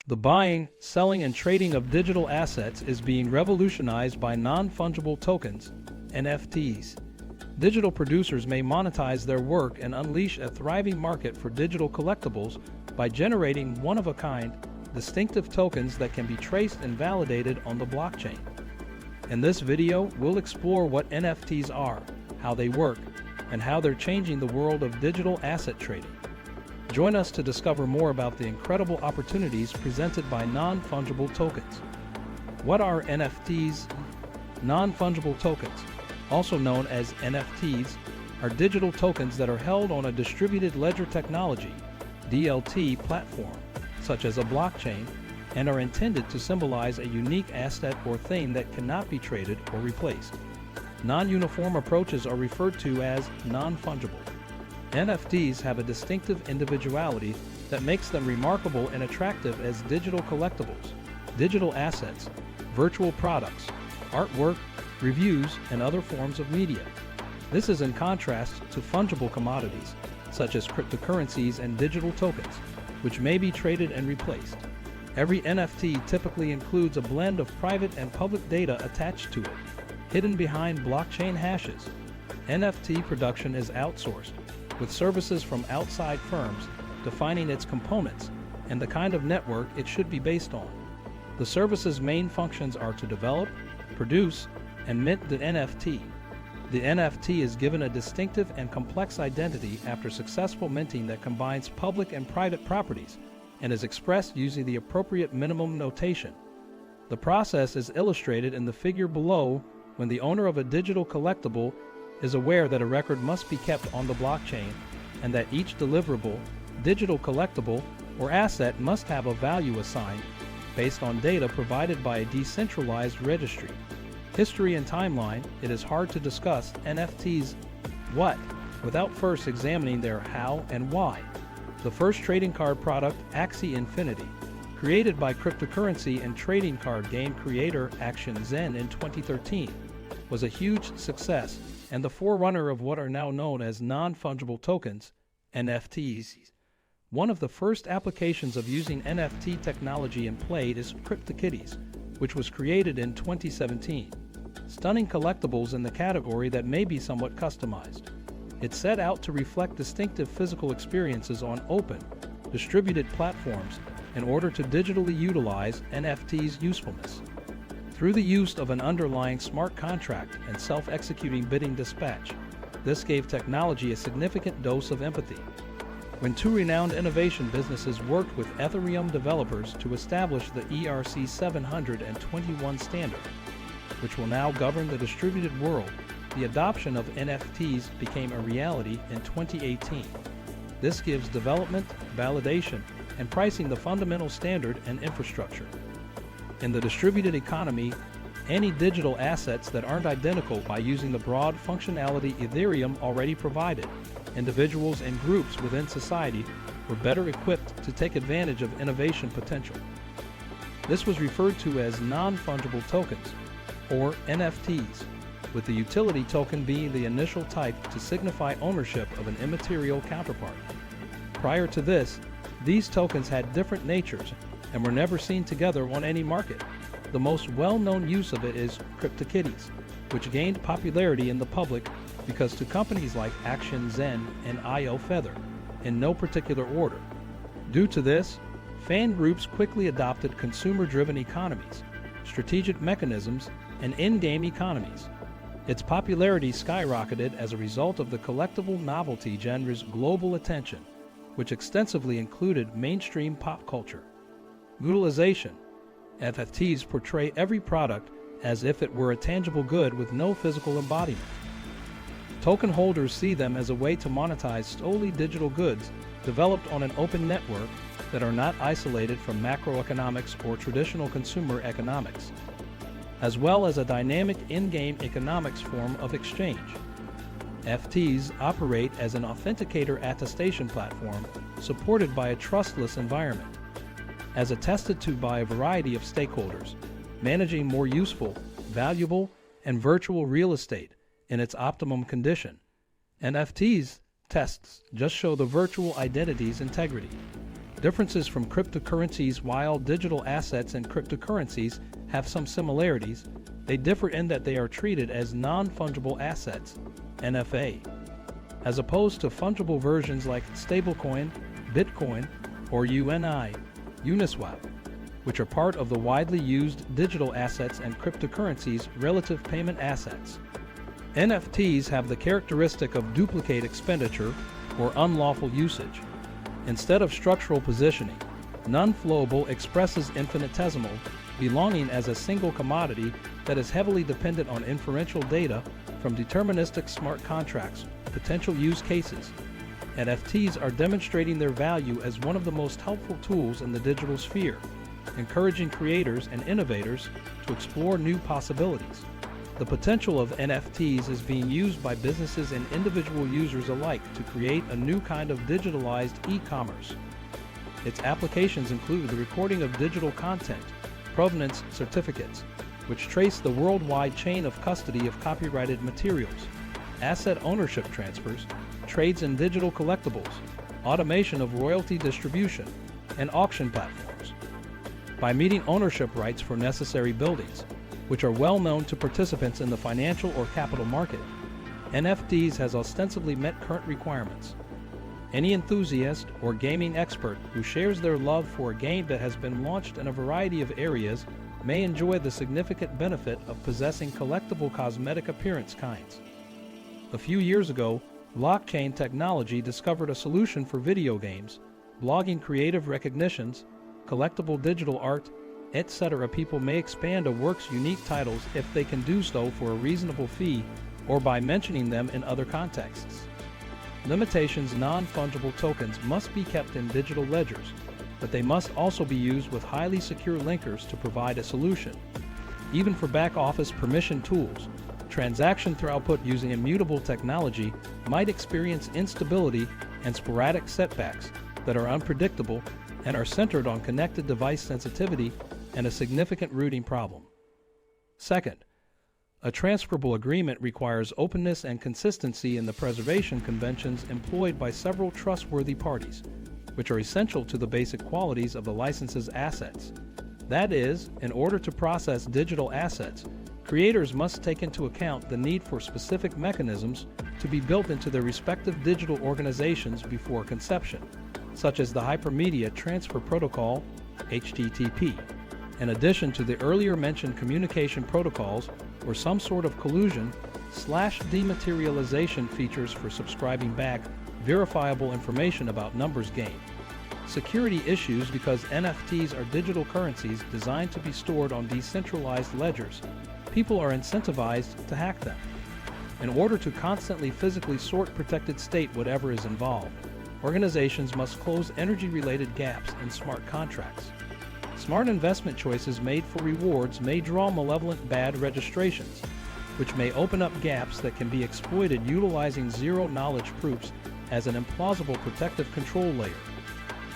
The buying, selling, and trading of digital assets is being revolutionized by non-fungible tokens, NFTs. Digital producers may monetize their work and unleash a thriving market for digital collectibles by generating one-of-a-kind, distinctive tokens that can be traced and validated on the blockchain. In this video, we'll explore what NFTs are, how they work, and how they're changing the world of digital asset trading. Join us to discover more about the incredible opportunities presented by non-fungible tokens. What are NFTs? Non-fungible tokens, also known as NFTs, are digital tokens that are held on a distributed ledger technology, DLT platform, such as a blockchain, and are intended to symbolize a unique asset or thing that cannot be traded or replaced. Non-uniform approaches are referred to as non-fungible. NFTs have a distinctive individuality that makes them remarkable and attractive as digital collectibles, digital assets, virtual products, artwork, reviews, and other forms of media. This is in contrast to fungible commodities, such as cryptocurrencies and digital tokens, which may be traded and replaced. Every NFT typically includes a blend of private and public data attached to it, hidden behind blockchain hashes. NFT production is outsourced, with services from outside firms defining its components and the kind of network it should be based on. The service's main functions are to develop, produce, and mint the NFT. The NFT is given a distinctive and complex identity after successful minting that combines public and private properties and is expressed using the appropriate minimum notation. The process is illustrated in the figure below when the owner of a digital collectible is aware that a record must be kept on the blockchain and that each deliverable, digital collectible, or asset must have a value assigned based on data provided by a decentralized registry. History and timeline, it is hard to discuss NFTs what without first examining their how and why. The first trading card product, Axie Infinity, created by cryptocurrency and trading card game creator Action Zen in 2013, was a huge success and the forerunner of what are now known as non-fungible tokens, NFTs. One of the first applications of using NFT technology in play is CryptoKitties, which was created in 2017. Stunning collectibles in the category that may be somewhat customized. It set out to reflect distinctive physical experiences on open, distributed platforms in order to digitally utilize NFTs' usefulness. Through the use of an underlying smart contract and self-executing bidding dispatch, this gave technology a significant dose of empathy. When two renowned innovation businesses worked with Ethereum developers to establish the ERC 721 standard, which will now govern the distributed world, the adoption of NFTs became a reality in 2018. This gives development, validation, and pricing the fundamental standard and infrastructure. In the distributed economy, any digital assets that aren't identical by using the broad functionality Ethereum already provided, individuals and groups within society were better equipped to take advantage of innovation potential. This was referred to as non-fungible tokens, or NFTs, with the utility token being the initial type to signify ownership of an immaterial counterpart. Prior to this, these tokens had different natures and were never seen together on any market. The most well-known use of it is CryptoKitties, which gained popularity in the public because to companies like Action Zen and IO Feather, in no particular order. Due to this, fan groups quickly adopted consumer-driven economies, strategic mechanisms, and in-game economies. Its popularity skyrocketed as a result of the collectible novelty genre's global attention, which extensively included mainstream pop culture. Utilization. NFTs portray every product as if it were a tangible good with no physical embodiment. Token holders see them as a way to monetize solely digital goods developed on an open network that are not isolated from macroeconomics or traditional consumer economics, as well as a dynamic in-game economics form of exchange. NFTs operate as an authenticator attestation platform supported by a trustless environment, as attested to by a variety of stakeholders, managing more useful, valuable, and virtual real estate in its optimum condition. NFTs tests just show the virtual identity's integrity. Differences from cryptocurrencies. While digital assets and cryptocurrencies have some similarities, they differ in that they are treated as non-fungible assets, NFA, as opposed to fungible versions like stablecoin, Bitcoin, or UNI, Uniswap, which are part of the widely used digital assets and cryptocurrencies relative payment assets. NFTs have the characteristic of duplicate expenditure or unlawful usage. Instead of structural positioning, non-flowable expresses infinitesimal, belonging as a single commodity that is heavily dependent on inferential data from deterministic smart contracts. Potential use cases. NFTs are demonstrating their value as one of the most helpful tools in the digital sphere, encouraging creators and innovators to explore new possibilities. The potential of NFTs is being used by businesses and individual users alike to create a new kind of digitalized e-commerce. Its applications include the recording of digital content, provenance certificates, which trace the worldwide chain of custody of copyrighted materials, asset ownership transfers, trades in digital collectibles, automation of royalty distribution, and auction platforms. By meeting ownership rights for necessary buildings, which are well known to participants in the financial or capital market, NFTs has ostensibly met current requirements. Any enthusiast or gaming expert who shares their love for a game that has been launched in a variety of areas may enjoy the significant benefit of possessing collectible cosmetic appearance kinds. A few years ago, blockchain technology discovered a solution for video games, blogging creative recognitions, collectible digital art, etc. People may expand a work's unique titles if they can do so for a reasonable fee or by mentioning them in other contexts. Limitations. Non-fungible tokens must be kept in digital ledgers, but they must also be used with highly secure linkers to provide a solution. Even for back-office permission tools, transaction throughput using immutable technology might experience instability and sporadic setbacks that are unpredictable and are centered on connected device sensitivity and a significant routing problem. Second, a transferable agreement requires openness and consistency in the preservation conventions employed by several trustworthy parties, which are essential to the basic qualities of the license's assets. That is, in order to process digital assets, creators must take into account the need for specific mechanisms to be built into their respective digital organizations before conception, such as the Hypermedia Transfer Protocol, HTTP, in addition to the earlier mentioned communication protocols or some sort of collusion/dematerialization features for subscribing back verifiable information about numbers gained. Security issues. Because NFTs are digital currencies designed to be stored on decentralized ledgers, people are incentivized to hack them. In order to constantly physically sort protected state whatever is involved, organizations must close energy-related gaps in smart contracts. Smart investment choices made for rewards may draw malevolent bad registrations, which may open up gaps that can be exploited utilizing zero-knowledge proofs as an implausible protective control layer.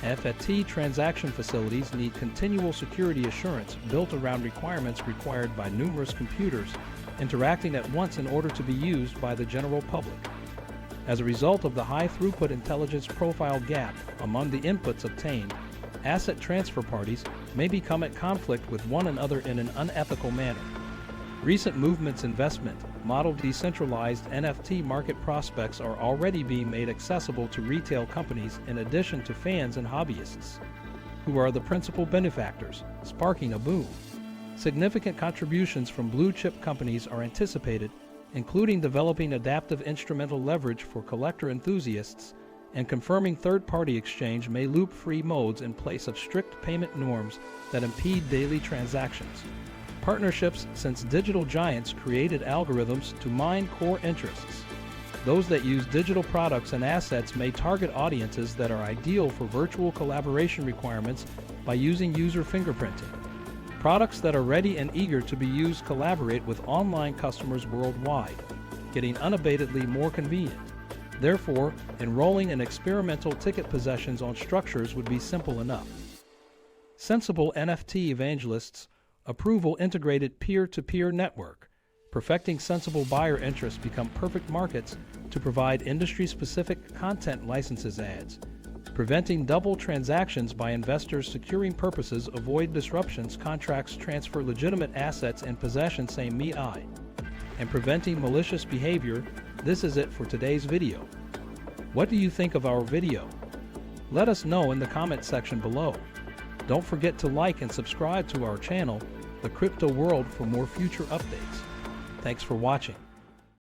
NFT transaction facilities need continual security assurance built around requirements required by numerous computers interacting at once in order to be used by the general public. As a result of the high throughput intelligence profile gap among the inputs obtained, asset transfer parties may become at conflict with one another in an unethical manner. Recent movements investment model decentralized NFT market prospects are already being made accessible to retail companies in addition to fans and hobbyists, who are the principal benefactors, sparking a boom. Significant contributions from blue-chip companies are anticipated, including developing adaptive instrumental leverage for collector enthusiasts and confirming third-party exchange may loop-free modes in place of strict payment norms that impede daily transactions. Partnerships. Since digital giants created algorithms to mine core interests, those that use digital products and assets may target audiences that are ideal for virtual collaboration requirements by using user fingerprinting. Products that are ready and eager to be used collaborate with online customers worldwide, getting unabatedly more convenient. Therefore, enrolling in experimental ticket possessions on structures would be simple enough. Sensible NFT evangelists. Approval integrated peer-to-peer network. Perfecting sensible buyer interests become perfect markets to provide industry-specific content licenses ads. Preventing double transactions by investors. Securing purposes, avoid disruptions, contracts transfer legitimate assets and possession same me I. And preventing malicious behavior. This is it for today's video. What do you think of our video? Let us know in the comment section below. Don't forget to like and subscribe to our channel, The Crypto World, for more future updates. Thanks for watching.